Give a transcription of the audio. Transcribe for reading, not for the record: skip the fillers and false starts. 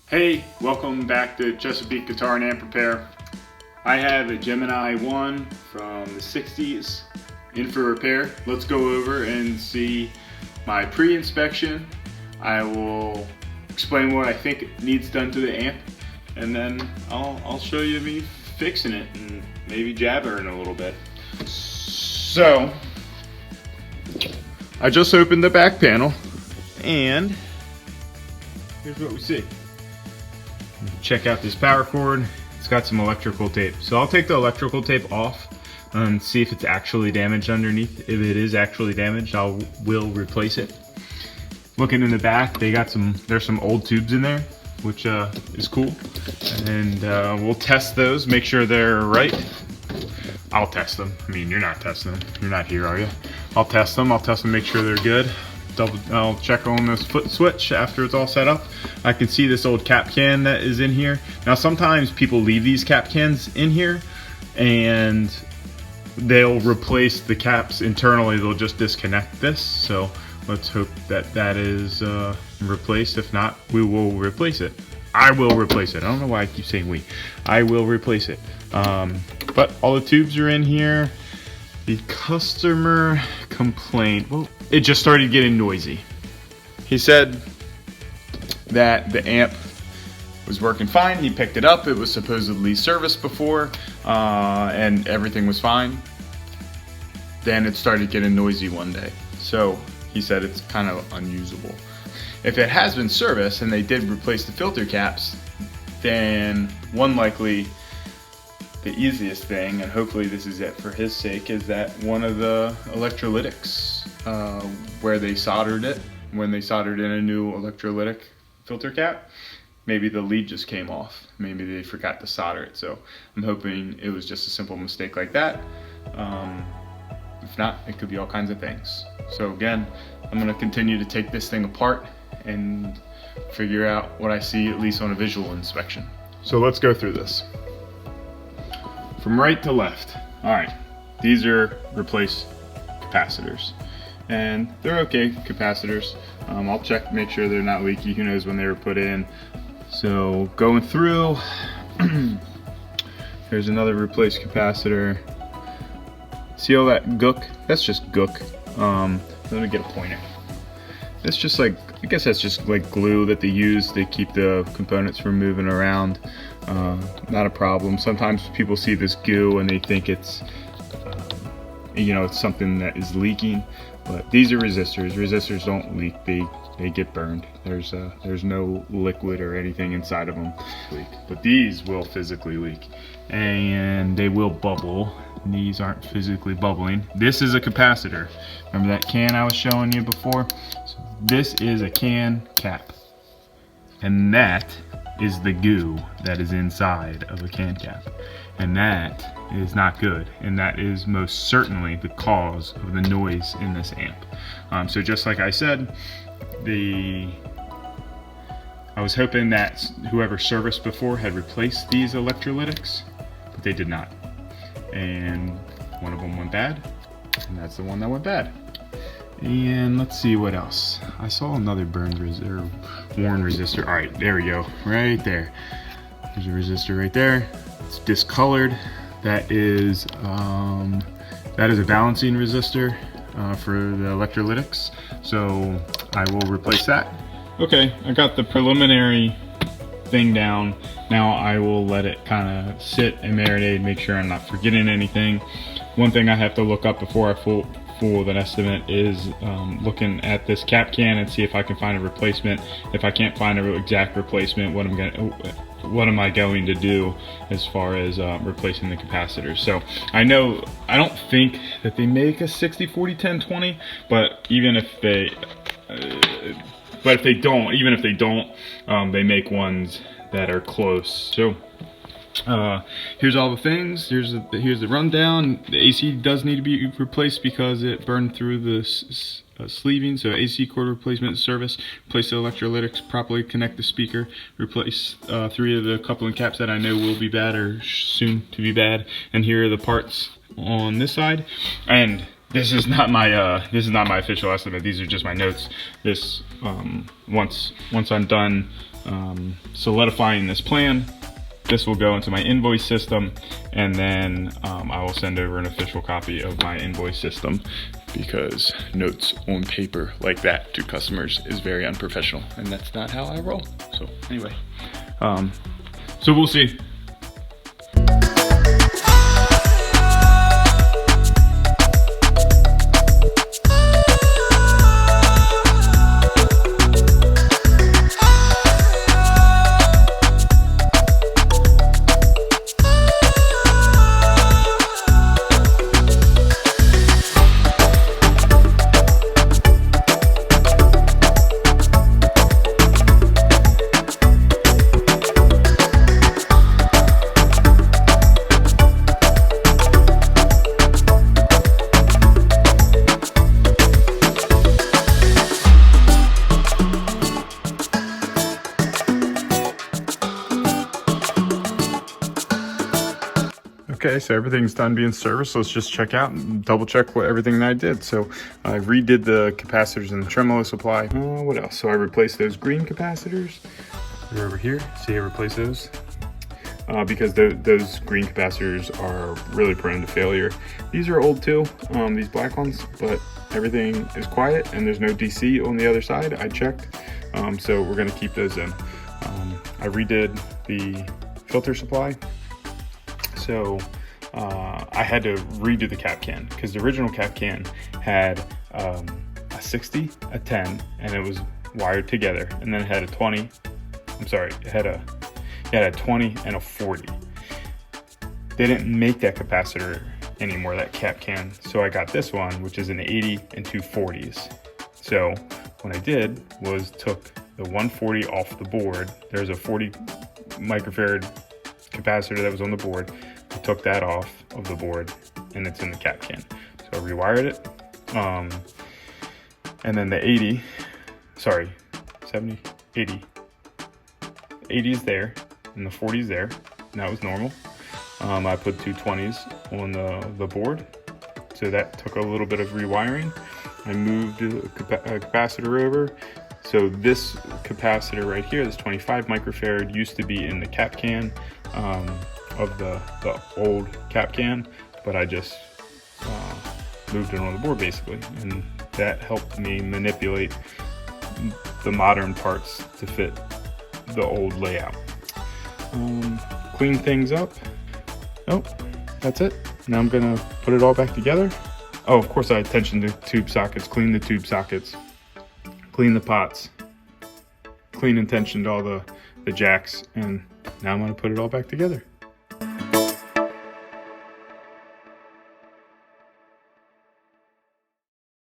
Hey, welcome back to Chesapeake Guitar and Amp Repair. I have a Gemini I from the 60s in for repair. Let's go over and see my pre-inspection. I will explain what I think needs done to the amp, and then I'll show you me fixing it and maybe jabbering a little bit. So, I just opened the back panel and here's what we see. Check out this power cord. It's got some electrical tape. So I'll take the electrical tape off and see if it's actually damaged underneath. If it is actually damaged, will replace it. Looking in the back, there's some old tubes in there, which is cool. And we'll test those, make sure they're right. I'll test them. I mean, you're not testing them. You're not here, are you? I'll test them, make sure they're good. I'll check on this foot switch after it's all set up. I can see this old cap can that is in here. Now sometimes people leave these cap cans in here and they'll replace the caps internally. They'll just disconnect this. So let's hope that that is replaced. If not, we will replace it. I will replace it. I don't know why I keep saying we. I will replace it. But all the tubes are in here. The customer complaint, well, it just started getting noisy. He said that the amp was working fine. He picked it up. It was supposedly serviced before, and everything was fine. Then it started getting noisy one day. So he said it's kind of unusable. If it has been serviced and they did replace the filter caps, then the easiest thing, and hopefully this is it for his sake, is that one of the electrolytics, where they soldered it, when they soldered in a new electrolytic filter cap, maybe the lead just came off. Maybe they forgot to solder it. So I'm hoping it was just a simple mistake like that. If not, it could be all kinds of things. So again, I'm going to continue to take this thing apart and figure out what I see, at least on a visual inspection. So let's go through this. From right to left. All right, these are replaced capacitors, and they're okay capacitors. I'll check, make sure they're not leaky. Who knows when they were put in? So going through, there's another replaced capacitor. See all that gook? That's just gook. Let me get a pointer. That's just like, I guess that's just like glue that they use to keep the components from moving around. Not a problem. Sometimes people see this goo and they think it's, it's something that is leaking. But these are resistors. Resistors don't leak. They get burned. There's no liquid or anything inside of them leak. But these will physically leak, and they will bubble. These aren't physically bubbling. This is a capacitor. Remember that can I was showing you before? So this is a can cap, and that is the goo that is inside of a can cap, and that is not good, and that is most certainly the cause of the noise in this amp. So just like I said, I was hoping that whoever serviced before had replaced these electrolytics, but they did not, and one of them went bad, and that's the one that went bad. And let's see what else. I saw another burned worn resistor. All right, there we go, right there. There's a resistor right there. It's discolored. That is a balancing resistor for the electrolytics. So I will replace that. Okay, I got the preliminary thing down. Now I will let it kind of sit and marinate, make sure I'm not forgetting anything. One thing I have to look up before I fool with an estimate is looking at this cap can and see if I can find a replacement. If I can't find an exact replacement, what am I going to do as far as replacing the capacitors? So I don't think that they make a 60-40-10-20, but even if they don't, they make ones that are close. So here's all the things. Here's the rundown. The AC does need to be replaced because it burned through the sleeving. So AC cord replacement service. Replace the electrolytics. Properly connect the speaker. Replace 3 of the coupling caps that I know will be bad or soon to be bad. And here are the parts on this side. And this is not my official estimate. These are just my notes. This once I'm done solidifying this plan. This will go into my invoice system, and then I will send over an official copy of my invoice system, because notes on paper like that to customers is very unprofessional, and that's not how I roll. So anyway, so we'll see. Okay, so everything's done being serviced. Let's just check out and double check everything that I did. So I redid the capacitors and the tremolo supply. What else? So I replaced those green capacitors. They're over here. See, I replaced those because those green capacitors are really prone to failure. These are old too, these black ones, but everything is quiet and there's no DC on the other side. I checked, so we're gonna keep those in. I redid the filter supply. So I had to redo the cap can, because the original cap can had a 60, a 10, and it was wired together. And then it had a 20, I'm sorry, it had a 20 and a 40. They didn't make that capacitor anymore, that cap can. So I got this one, which is an 80 and two 40s. So what I did was took the 140 off the board. There's a 40 microfarad capacitor that was on the board. I took that off of the board, and it's in the cap can. So I rewired it. And then the 80, sorry, 70, 80. 80 is there, and the 40 is there, and that was normal. I put two 20s on the board, so that took a little bit of rewiring. I moved a capacitor over. So this capacitor right here, this 25 microfarad, used to be in the cap can of the old cap can, but I just moved it on the board basically, and that helped me manipulate the modern parts to fit the old layout. Clean things up. Oh, that's it. Now I'm gonna put it all back together. Oh, of course I tensioned the tube sockets, clean the tube sockets, clean the pots, clean and tensioned all the jacks, and now I'm gonna put it all back together.